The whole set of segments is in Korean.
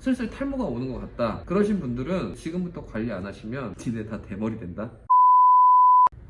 슬슬 탈모가 오는 것 같다 그러신 분들은 지금부터 관리 안 하시면 니네 다 대머리 된다.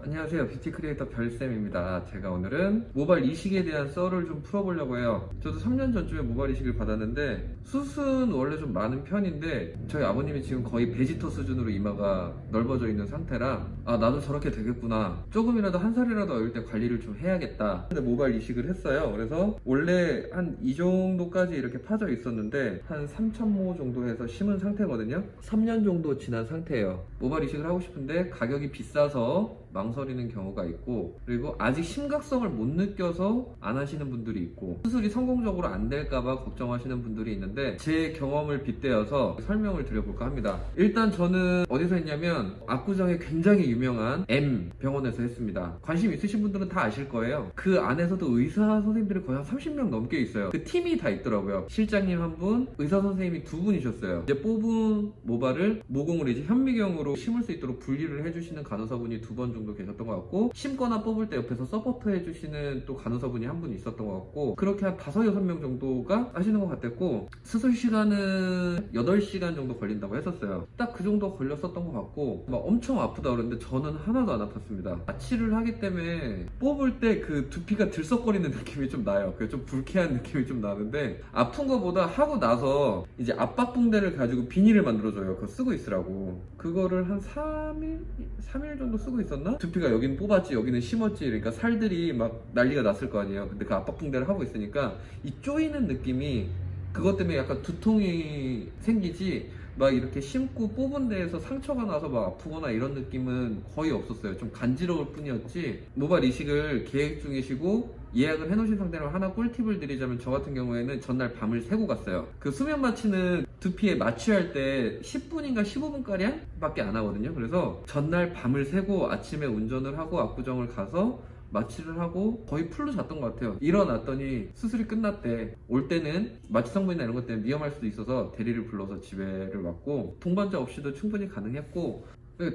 안녕하세요, 뷰티 크리에이터 별쌤입니다. 제가 오늘은 모발 이식에 대한 썰을 좀 풀어보려고 해요. 저도 3년 전쯤에 모발 이식을 받았는데 숱은 원래 좀 많은 편인데 저희 아버님이 지금 거의 베지터 수준으로 이마가 넓어져 있는 상태라 아, 나도 저렇게 되겠구나, 조금이라도 한 살이라도 어릴 때 관리를 좀 해야겠다. 근데 모발 이식을 했어요. 그래서 원래 한 이 정도까지 이렇게 파져 있었는데 한 3,000모 정도 해서 심은 상태거든요. 3년 정도 지난 상태예요. 모발 이식을 하고 싶은데 가격이 비싸서 망설이는 경우가 있고, 그리고 아직 심각성을 못 느껴서 안 하시는 분들이 있고, 수술이 성공적으로 안 될까봐 걱정하시는 분들이 있는데 제 경험을 빗대어서 설명을 드려볼까 합니다. 일단 저는 어디서 했냐면 압구정에 굉장히 유명한 M 병원에서 했습니다. 관심 있으신 분들은 다 아실 거예요. 그 안에서도 의사 선생님들이 거의 한 30명 넘게 있어요. 그 팀이 다 있더라고요. 실장님 한 분, 의사 선생님이 두 분이셨어요. 이제 뽑은 모발을 모공을 이제 현미경으로 심을 수 있도록 분리를 해주시는 간호사분이 두 번 정도 계셨던 것 같고, 심거나 뽑을 때 옆에서 서포트 해주시는 또 간호사분이 한 분 있었던 것 같고, 그렇게 한 5-6명 정도가 하시는 것 같았고, 수술 시간은 8시간 정도 걸린다고 했었어요. 딱 그 정도 걸렸었던 것 같고, 막 엄청 아프다 그러는데 저는 하나도 안 아팠습니다. 마취를 하기 때문에 뽑을 때 그 두피가 들썩거리는 느낌이 좀 나요. 그 좀 불쾌한 느낌이 좀 나는데, 아픈 거보다 하고 나서 이제 압박 붕대를 가지고 비닐을 만들어줘요. 그거 쓰고 있으라고. 그거를 한 3일 정도 쓰고 있었나? 두피가 여기는 뽑았지 여기는 심었지, 그러니까 살들이 막 난리가 났을 거 아니에요. 근데 그 압박 붕대를 하고 있으니까 이 쪼이는 느낌이, 그것 때문에 약간 두통이 생기지 막 이렇게 심고 뽑은 데에서 상처가 나서 막 아프거나 이런 느낌은 거의 없었어요. 좀 간지러울 뿐이었지. 모발 이식을 계획 중이시고 예약을 해놓으신 상태로 하나 꿀팁을 드리자면, 저 같은 경우에는 전날 밤을 새고 갔어요. 그 수면 마취는 두피에 마취할 때 10분인가 15분가량 밖에 안 하거든요. 그래서 전날 밤을 새고 아침에 운전을 하고 압구정을 가서 마취를 하고 거의 풀로 잤던 것 같아요. 일어났더니 수술이 끝났대. 올 때는 마취 성분이나 이런 것 때문에 위험할 수도 있어서 대리를 불러서 지배를 왔고, 동반자 없이도 충분히 가능했고,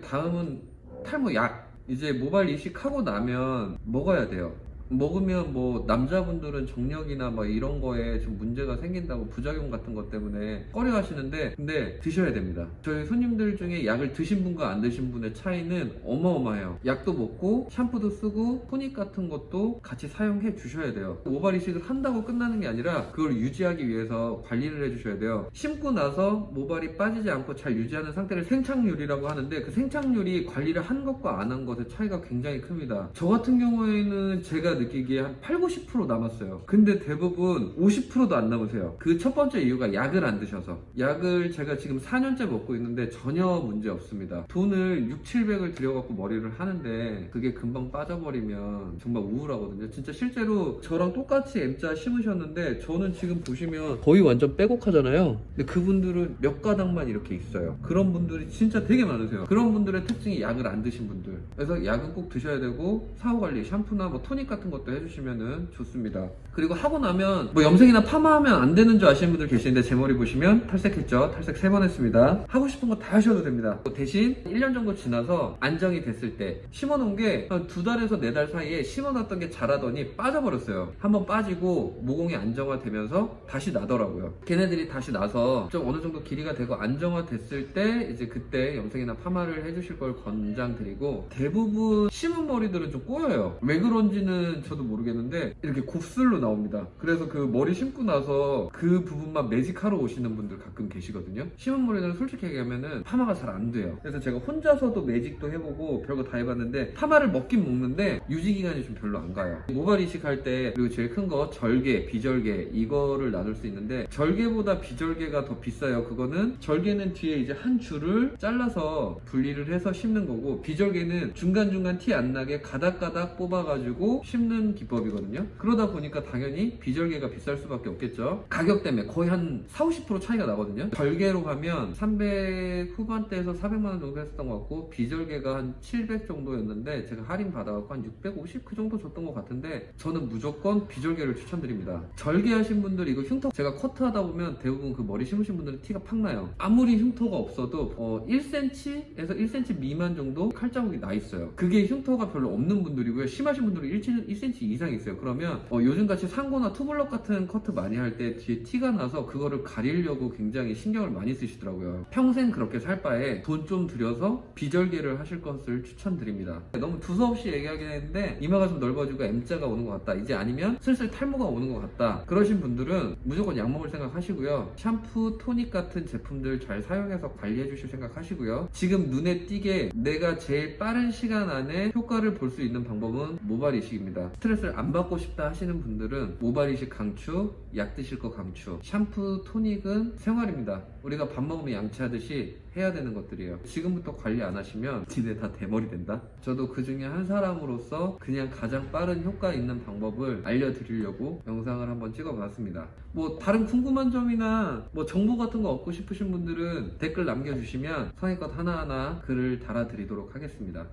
다음은 탈모 약. 이제 모발 이식하고 나면 먹어야 돼요. 먹으면 뭐 남자분들은 정력이나 뭐 이런 거에 좀 문제가 생긴다고 부작용 같은 것 때문에 꺼려 하시는데, 근데 드셔야 됩니다. 저희 손님들 중에 약을 드신 분과 안 드신 분의 차이는 어마어마해요. 약도 먹고 샴푸도 쓰고 토닉 같은 것도 같이 사용해 주셔야 돼요. 모발 이식을 한다고 끝나는 게 아니라 그걸 유지하기 위해서 관리를 해 주셔야 돼요. 심고 나서 모발이 빠지지 않고 잘 유지하는 상태를 생착률이라고 하는데, 그 생착률이 관리를 한 것과 안 한 것의 차이가 굉장히 큽니다. 저 같은 경우에는 제가 느끼기에 한 80-90% 남았어요. 근데 대부분 50%도 안 남으세요. 그 첫 번째 이유가 약을 안 드셔서. 약을 제가 지금 4년째 먹고 있는데 전혀 문제 없습니다. 돈을 600-700을 들여갖고 머리를 하는데 그게 금방 빠져버리면 정말 우울하거든요. 진짜 실제로 저랑 똑같이 M자 심으셨는데 저는 지금 보시면 거의 완전 빼곡하잖아요. 근데 그분들은 몇 가닥만 이렇게 있어요. 그런 분들이 진짜 되게 많으세요. 그런 분들의 특징이 약을 안 드신 분들. 그래서 약은 꼭 드셔야 되고, 사후관리 샴푸나 뭐 토닉 같은 것도 해주시면 좋습니다. 그리고 하고 나면 뭐 염색이나 파마하면 안 되는 줄 아시는 분들 계시는데, 제 머리 보시면 탈색했죠? 탈색 3번 했습니다. 하고 싶은 거 다 하셔도 됩니다. 대신 1년 정도 지나서 안정이 됐을 때, 심어놓은 게 한 2달에서 4달 사이에 심어놨던 게 자라더니 빠져버렸어요. 한번 빠지고 모공이 안정화되면서 다시 나더라고요. 걔네들이 다시 나서 좀 어느 정도 길이가 되고 안정화됐을 때 이제 그때 염색이나 파마를 해주실 걸 권장드리고, 대부분 심은 머리들은 좀 꼬여요. 왜 그런지는 저도 모르겠는데 이렇게 곱슬로 나옵니다. 그래서 그 머리 심고 나서 그 부분만 매직하러 오시는 분들 가끔 계시거든요. 심은 머리들은 솔직히 얘기하면은 파마가 잘 안 돼요. 그래서 제가 혼자서도 매직도 해보고 별거 다 해봤는데 파마를 먹긴 먹는데 유지기간이 좀 별로 안 가요. 모발 이식할 때 그리고 제일 큰 거 절개, 비절개, 이거를 나눌 수 있는데, 절개보다 비절개가 더 비싸요. 그거는 절개는 뒤에 이제 한 줄을 잘라서 분리를 해서 심는 거고, 비절개는 중간중간 티 안 나게 가닥가닥 뽑아가지고 심는 기법이거든요. 그러다 보니까 당연히 비절개가 비쌀 수밖에 없겠죠. 가격 때문에 거의 한 40-50% 차이가 나거든요. 절개로 가면 300 후반대에서 400만원 정도 했었던 것 같고, 비절개가 한 700 정도였는데 제가 할인 받아갖고 한 650 그 정도 줬던 것 같은데, 저는 무조건 비절개를 추천드립니다. 절개하신 분들 이거 흉터, 제가 커트하다 보면 대부분 그 머리 심으신 분들은 티가 팍 나요. 아무리 흉터가 없어도 1cm에서 1cm 미만 정도 칼자국이 나 있어요. 그게 흉터가 별로 없는 분들이고요. 심하신 분들은 1cm 이상 있어요. 그러면 요즘같이 상고나 투블럭 같은 커트 많이 할 때 뒤에 티가 나서 그거를 가리려고 굉장히 신경을 많이 쓰시더라고요. 평생 그렇게 살 바에 돈 좀 들여서 비절개를 하실 것을 추천드립니다. 너무 두서없이 얘기하긴 했는데 이마가 좀 넓어지고 M자가 오는 것 같다, 이제 아니면 슬슬 탈모가 오는 것 같다, 그러신 분들은 무조건 약 먹을 생각 하시고요. 샴푸, 토닉 같은 제품들 잘 사용해서 관리해 주실 생각 하시고요. 지금 눈에 띄게 내가 제일 빠른 시간 안에 효과를 볼 수 있는 방법은 모발 이식입니다. 스트레스를 안 받고 싶다 하시는 분들은 모발 이식 강추, 약 드실 거 강추. 샴푸, 토닉은 생활입니다. 우리가 밥 먹으면 양치하듯이 해야 되는 것들이에요. 지금부터 관리 안 하시면 니네 다 대머리 된다. 저도 그 중에 한 사람으로서 그냥 가장 빠른 효과 있는 방법을 알려드리려고 영상을 한번 찍어봤습니다. 뭐 다른 궁금한 점이나 뭐 정보 같은 거 얻고 싶으신 분들은 댓글 남겨주시면 성의껏 하나하나 글을 달아드리도록 하겠습니다.